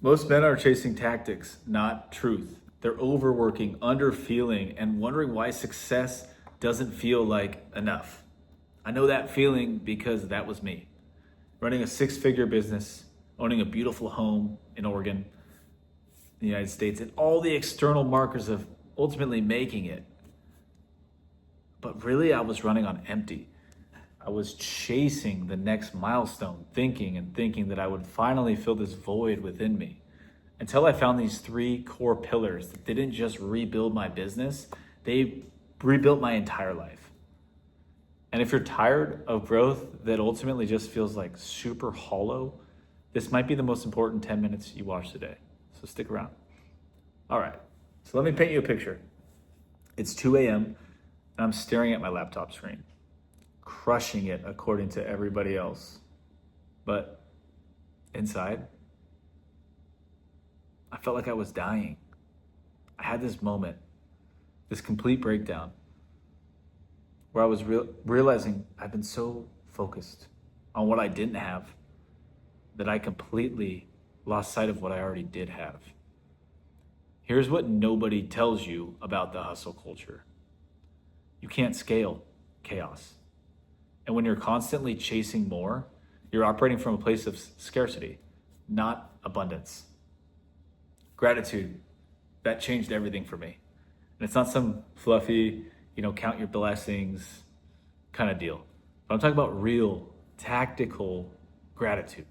Most men are chasing tactics, not truth. They're overworking, underfeeling, and wondering why success doesn't feel like enough. I know that feeling because that was me. Running a six-figure business, owning a beautiful home in Oregon, in the United States, and all the external markers of ultimately making it. But really, I was running on empty. I was chasing the next milestone, thinking that I would finally fill this void within me. Until I found these three core pillars that didn't just rebuild my business, they rebuilt my entire life. And if you're tired of growth that ultimately just feels like super hollow, this might be the most important 10 minutes you watch today. So stick around. All right, so let me paint you a picture. It's 2 a.m. and I'm staring at my laptop screen, crushing it according to everybody else. But inside, I felt like I was dying. I had this moment, this complete breakdown, where I was realizing I've been so focused on what I didn't have that I completely lost sight of what I already did have. Here's what nobody tells you about the hustle culture. You can't scale chaos. And when you're constantly chasing more, you're operating from a place of scarcity, not abundance. Gratitude, that changed everything for me. And it's not some fluffy, count your blessings kind of deal. But I'm talking about real, tactical gratitude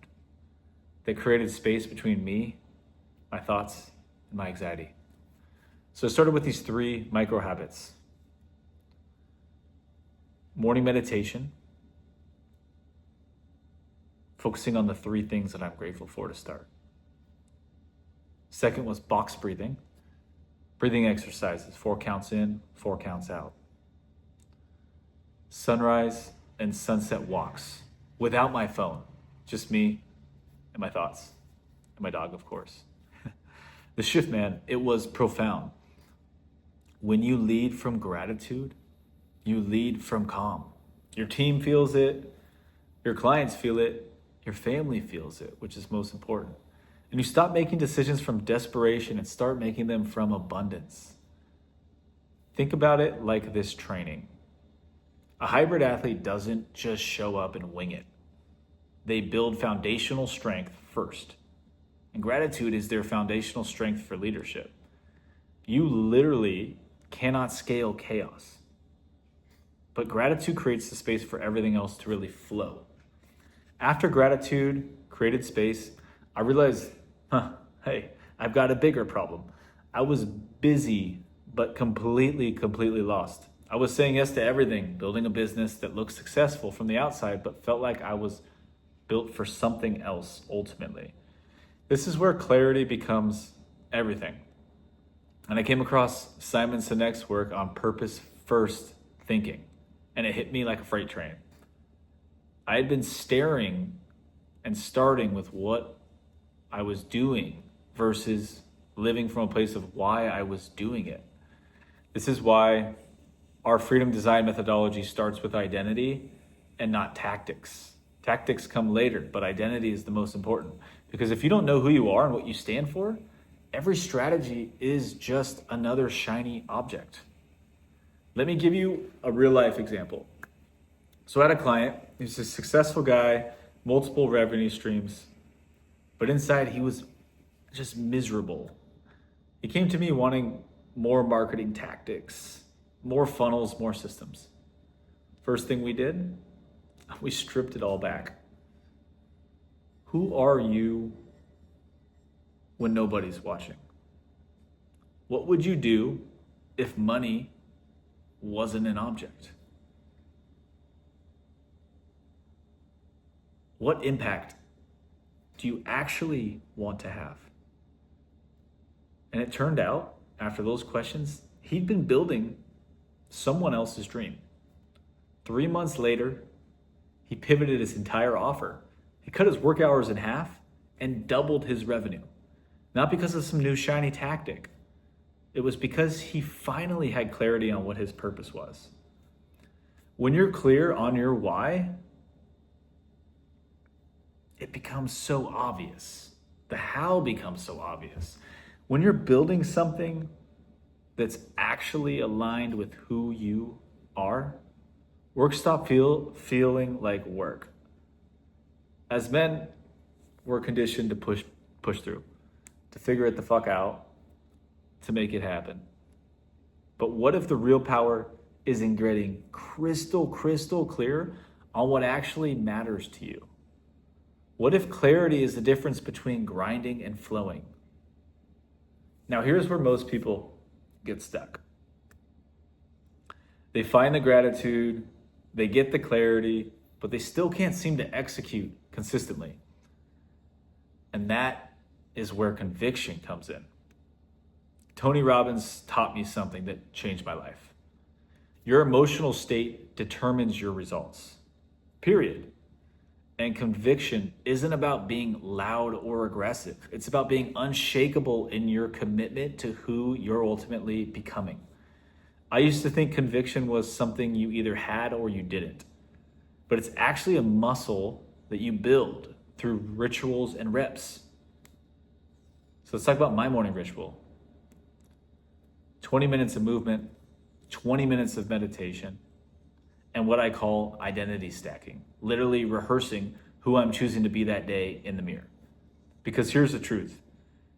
that created space between me, my thoughts, and my anxiety. So I started with these 3 micro habits. Morning meditation, focusing on the 3 things that I'm grateful for to start. Second was box breathing exercises, 4 counts in, 4 counts out. Sunrise and sunset walks without my phone, just me and my thoughts, and my dog, of course. The shift, man, it was profound. When you lead from gratitude, you lead from calm. Your team feels it, your clients feel it, your family feels it, which is most important. And you stop making decisions from desperation and start making them from abundance. Think about it like this training. A hybrid athlete doesn't just show up and wing it. They build foundational strength first. And gratitude is their foundational strength for leadership. You literally cannot scale chaos. But gratitude creates the space for everything else to really flow. After gratitude created space, I realized, hey, I've got a bigger problem. I was busy, but completely lost. I was saying yes to everything, building a business that looked successful from the outside, but felt like I was built for something else ultimately. This is where clarity becomes everything. And I came across Simon Sinek's work on purpose first thinking, and it hit me like a freight train. I had been staring and starting with what I was doing versus living from a place of why I was doing it. This is why our freedom design methodology starts with identity and not tactics. Tactics come later, but identity is the most important. Because if you don't know who you are and what you stand for, every strategy is just another shiny object. Let me give you a real life example. So I had a client, he's a successful guy, multiple revenue streams, but inside he was just miserable. He came to me wanting more marketing tactics, more funnels, more systems. First thing we did, we stripped it all back. Who are you when nobody's watching? What would you do if money wasn't an object? What impact do you actually want to have? And it turned out, after those questions, he'd been building someone else's dream. 3 months later, he pivoted his entire offer. He cut his work hours in half and doubled his revenue. Not because of some new shiny tactic. It was because he finally had clarity on what his purpose was. When you're clear on your why, it becomes so obvious the how becomes so obvious. When you're building something that's actually aligned with who you are, work stop feeling like work. As men, we're conditioned to push through, to figure it the fuck out, to make it happen. But what if the real power is in getting crystal clear on what actually matters to you? What if clarity is the difference between grinding and flowing? Now, here's where most people get stuck. They find the gratitude, they get the clarity, but they still can't seem to execute consistently. And that is where conviction comes in. Tony Robbins taught me something that changed my life. Your emotional state determines your results, period. And conviction isn't about being loud or aggressive. It's about being unshakable in your commitment to who you're ultimately becoming. I used to think conviction was something you either had or you didn't. But it's actually a muscle that you build through rituals and reps. So let's talk about my morning ritual. 20 minutes of movement, 20 minutes of meditation, and what I call identity stacking, literally rehearsing who I'm choosing to be that day in the mirror. Because here's the truth.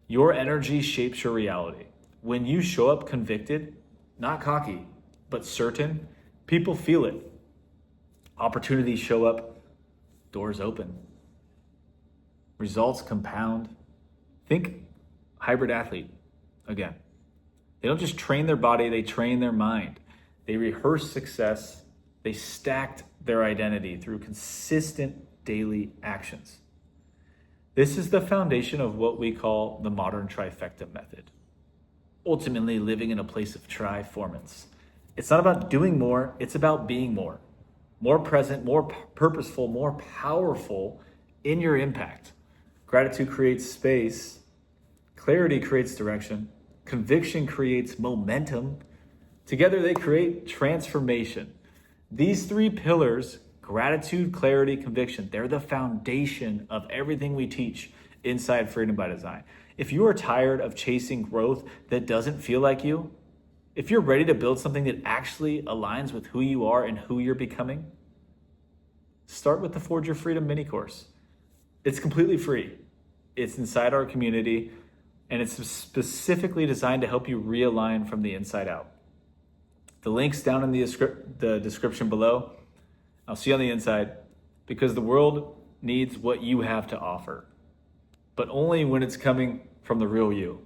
Your energy shapes your reality. When you show up convicted, not cocky, but certain, people feel it. Opportunities show up, doors open. Results compound. Think hybrid athlete again. They don't just train their body, they train their mind. They rehearse success. They stacked their identity through consistent daily actions. This is the foundation of what we call the modern trifecta method. Ultimately, living in a place of triformance. It's not about doing more, it's about being more. More present, more purposeful, more powerful in your impact. Gratitude creates space. Clarity creates direction. Conviction creates momentum. Together they create transformation. These three pillars, gratitude, clarity, conviction, they're the foundation of everything we teach inside Freedom by Design. If you are tired of chasing growth that doesn't feel like you, if you're ready to build something that actually aligns with who you are and who you're becoming, start with the Forge Your Freedom mini course. It's completely free. It's inside our community, and it's specifically designed to help you realign from the inside out. The link's down in the description below. I'll see you on the inside, because the world needs what you have to offer, but only when it's coming from the real you.